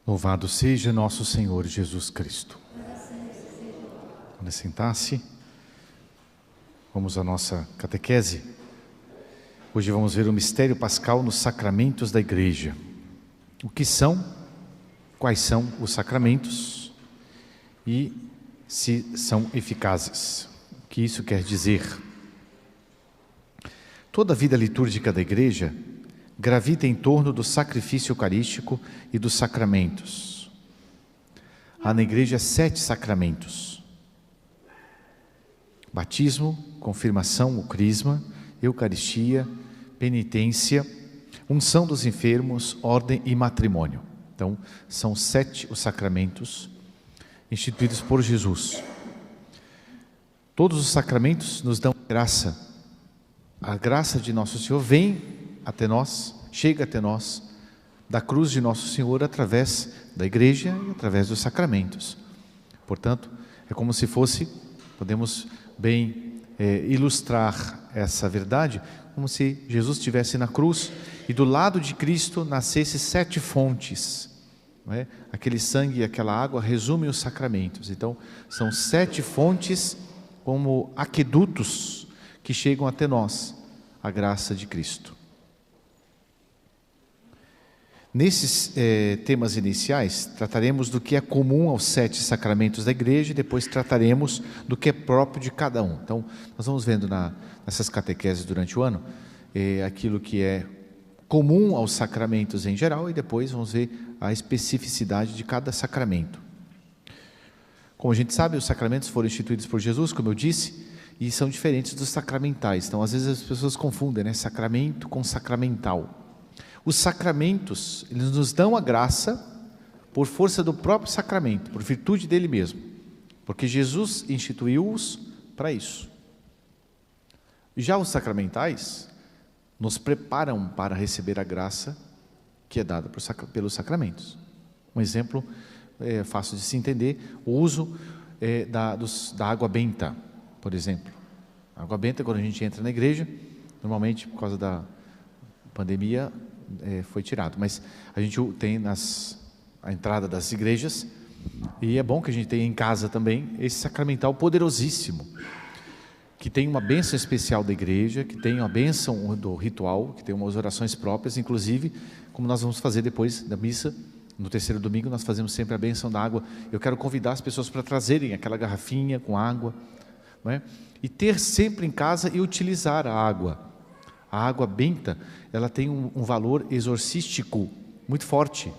Louvado seja nosso Senhor Jesus Cristo. Quando sentar-se, vamos à nossa catequese. Hoje vamos ver o mistério pascal nos sacramentos da Igreja. O que são, quais são os sacramentos e se são eficazes. O que isso quer dizer? Toda a vida litúrgica da Igreja gravita em torno do sacrifício eucarístico e dos sacramentos. Há na Igreja 7 sacramentos: batismo, confirmação, o crisma, Eucaristia, penitência, unção dos enfermos, ordem e matrimônio. Então, são 7 os sacramentos instituídos por Jesus. Todos os sacramentos nos dão graça. A graça de nosso Senhor vem até nós, chega até nós, da cruz de nosso Senhor, através da Igreja e através dos sacramentos. Portanto, é como se fosse, podemos bem ilustrar essa verdade, como se Jesus estivesse na cruz e do lado de Cristo nascesse 7 fontes. Não é? Aquele sangue e aquela água resumem os sacramentos. Então, são 7 fontes como aquedutos que chegam até nós, a graça de Cristo. Nesses temas iniciais, trataremos do que é comum aos 7 sacramentos da Igreja e depois trataremos do que é próprio de cada um. Então, nós vamos vendo nessas catequeses durante o ano, aquilo que é comum aos sacramentos em geral e depois vamos ver a especificidade de cada sacramento. Como a gente sabe, os sacramentos foram instituídos por Jesus, como eu disse, e são diferentes dos sacramentais. Então, às vezes as pessoas confundem, né? Sacramento com sacramental. Os sacramentos, eles nos dão a graça por força do próprio sacramento, por virtude dele mesmo, porque Jesus instituiu-os para isso. Já os sacramentais nos preparam para receber a graça que é dada pelos sacramentos. Um exemplo fácil de se entender, o uso da água benta, por exemplo. A água benta, quando a gente entra na igreja, normalmente por causa da pandemia foi tirado, mas a gente tem a entrada das igrejas, e é bom que a gente tenha em casa também esse sacramental poderosíssimo, que tem uma bênção especial da igreja, que tem uma bênção do ritual, que tem umas orações próprias, inclusive, como nós vamos fazer depois da missa, no terceiro domingo, nós fazemos sempre a bênção da água. Eu quero convidar as pessoas para trazerem aquela garrafinha com água, não é? E ter sempre em casa e utilizar a água. A água benta, ela tem um valor exorcístico muito forte.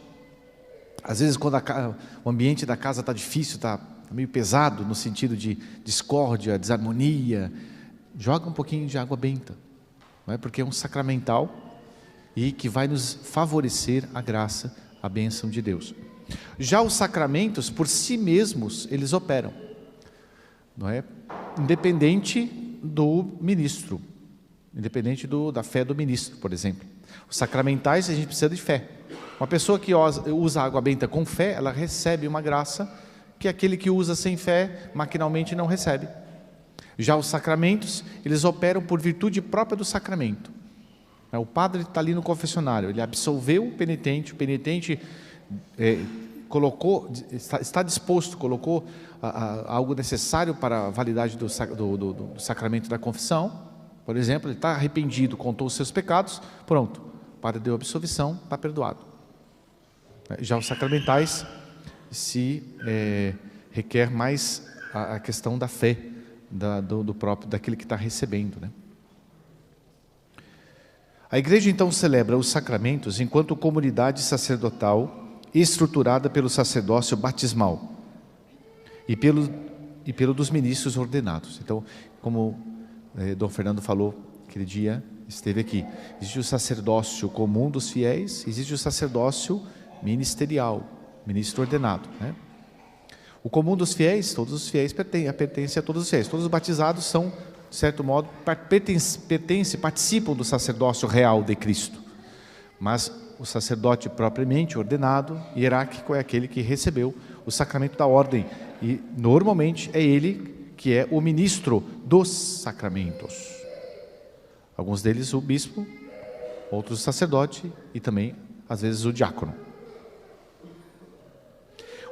Às vezes, quando o ambiente da casa está difícil, está meio pesado, no sentido de discórdia, desarmonia, joga um pouquinho de água benta, não é? Porque é um sacramental e que vai nos favorecer a graça, a bênção de Deus. Já os sacramentos, por si mesmos, eles operam, não é? Independente do ministro, independente da fé do ministro, por exemplo. Os sacramentais, a gente precisa de fé. Uma pessoa que usa a água benta com fé, ela recebe uma graça que aquele que usa sem fé, maquinalmente não recebe. Já os sacramentos, eles operam por virtude própria do sacramento. O padre está ali no confessionário, ele absolveu o penitente está disposto, colocou algo necessário para a validade do sacramento da confissão. Por exemplo, ele está arrependido, contou os seus pecados, pronto, o padre deu absolvição, está perdoado. Já os sacramentais requer mais a questão da fé do próprio, daquele que está recebendo, né? A Igreja então celebra os sacramentos enquanto comunidade sacerdotal estruturada pelo sacerdócio batismal e pelo dos ministros ordenados. Então, como Dom Fernando falou aquele dia, esteve aqui, existe o sacerdócio comum dos fiéis, existe o sacerdócio ministerial, ministro ordenado, né? O comum dos fiéis, todos os fiéis pertencem a todos os fiéis, todos os batizados são, de certo modo, participam do sacerdócio real de Cristo, mas o sacerdote propriamente ordenado, hierárquico, é aquele que recebeu o sacramento da ordem, e normalmente é ele que é o ministro dos sacramentos. Alguns deles o bispo, outros o sacerdote e também, às vezes, o diácono.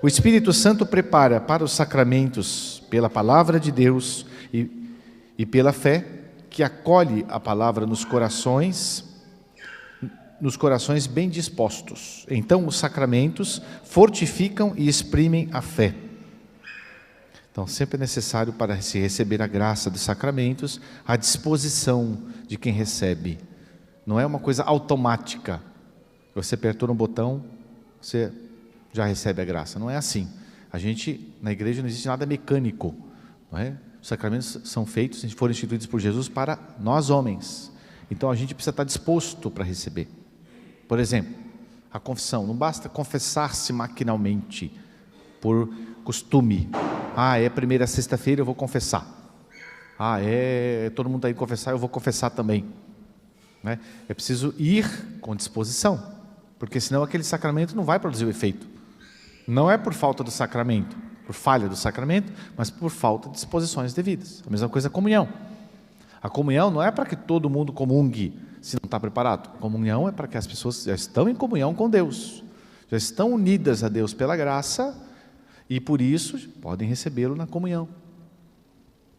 O Espírito Santo prepara para os sacramentos pela palavra de Deus e pela fé que acolhe a palavra nos corações bem dispostos. Então, os sacramentos fortificam e exprimem a fé. Então, sempre é necessário para se receber a graça dos sacramentos, a disposição de quem recebe. Não é uma coisa automática. Você apertou no botão, você já recebe a graça. Não é assim. Na igreja não existe nada mecânico, não é? Os sacramentos são feitos, foram instituídos por Jesus para nós homens. Então, a gente precisa estar disposto para receber. Por exemplo, a confissão. Não basta confessar-se maquinalmente, por costume. É primeira sexta-feira, eu vou confessar. Todo mundo está indo confessar, eu vou confessar também. Né? É preciso ir com disposição, porque senão aquele sacramento não vai produzir o efeito. Não é por falta do sacramento, por falha do sacramento, mas por falta de disposições devidas. A mesma coisa a comunhão. A comunhão não é para que todo mundo comungue se não está preparado. A comunhão é para que as pessoas já estão em comunhão com Deus, já estão unidas a Deus pela graça, e por isso podem recebê-lo na comunhão.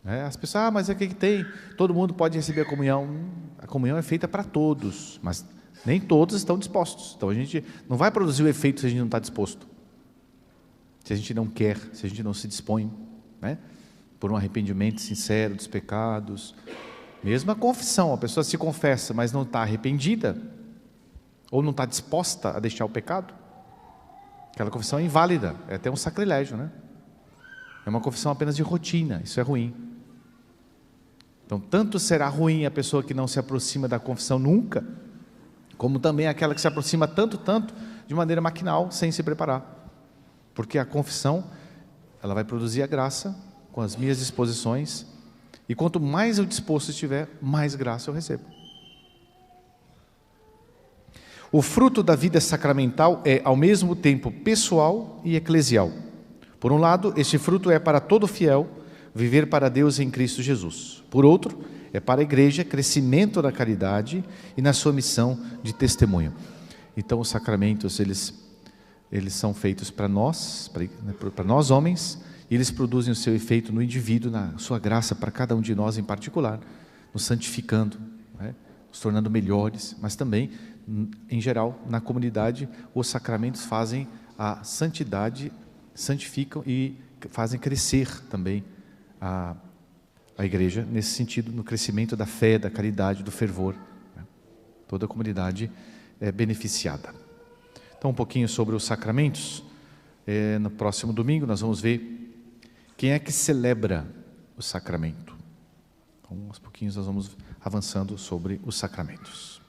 As pessoas, mas o que tem? Todo mundo pode receber a comunhão. A comunhão é feita para todos, mas nem todos estão dispostos. Então a gente não vai produzir o efeito se a gente não está disposto. Se a gente não quer, se a gente não se dispõe, por um arrependimento sincero dos pecados. Mesmo a confissão, a pessoa se confessa, mas não está arrependida, ou não está disposta a deixar o pecado, aquela confissão é inválida, é até um sacrilégio, É uma confissão apenas de rotina, isso é ruim. Então, tanto será ruim a pessoa que não se aproxima da confissão nunca, como também aquela que se aproxima tanto, de maneira maquinal, sem se preparar. Porque a confissão, ela vai produzir a graça com as minhas disposições, e quanto mais eu disposto estiver, mais graça eu recebo. O fruto da vida sacramental é, ao mesmo tempo, pessoal e eclesial. Por um lado, este fruto é para todo fiel viver para Deus em Cristo Jesus. Por outro, é para a igreja crescimento na caridade e na sua missão de testemunho. Então, os sacramentos, eles são feitos para nós homens, e eles produzem o seu efeito no indivíduo, na sua graça para cada um de nós em particular, nos santificando, nos tornando melhores, mas também, em geral, na comunidade, os sacramentos fazem a santidade, santificam e fazem crescer também a igreja, nesse sentido, no crescimento da fé, da caridade, do fervor. Toda a comunidade é beneficiada. Então, um pouquinho sobre os sacramentos. No próximo domingo nós vamos ver quem é que celebra o sacramento. Então, aos pouquinhos nós vamos avançando sobre os sacramentos.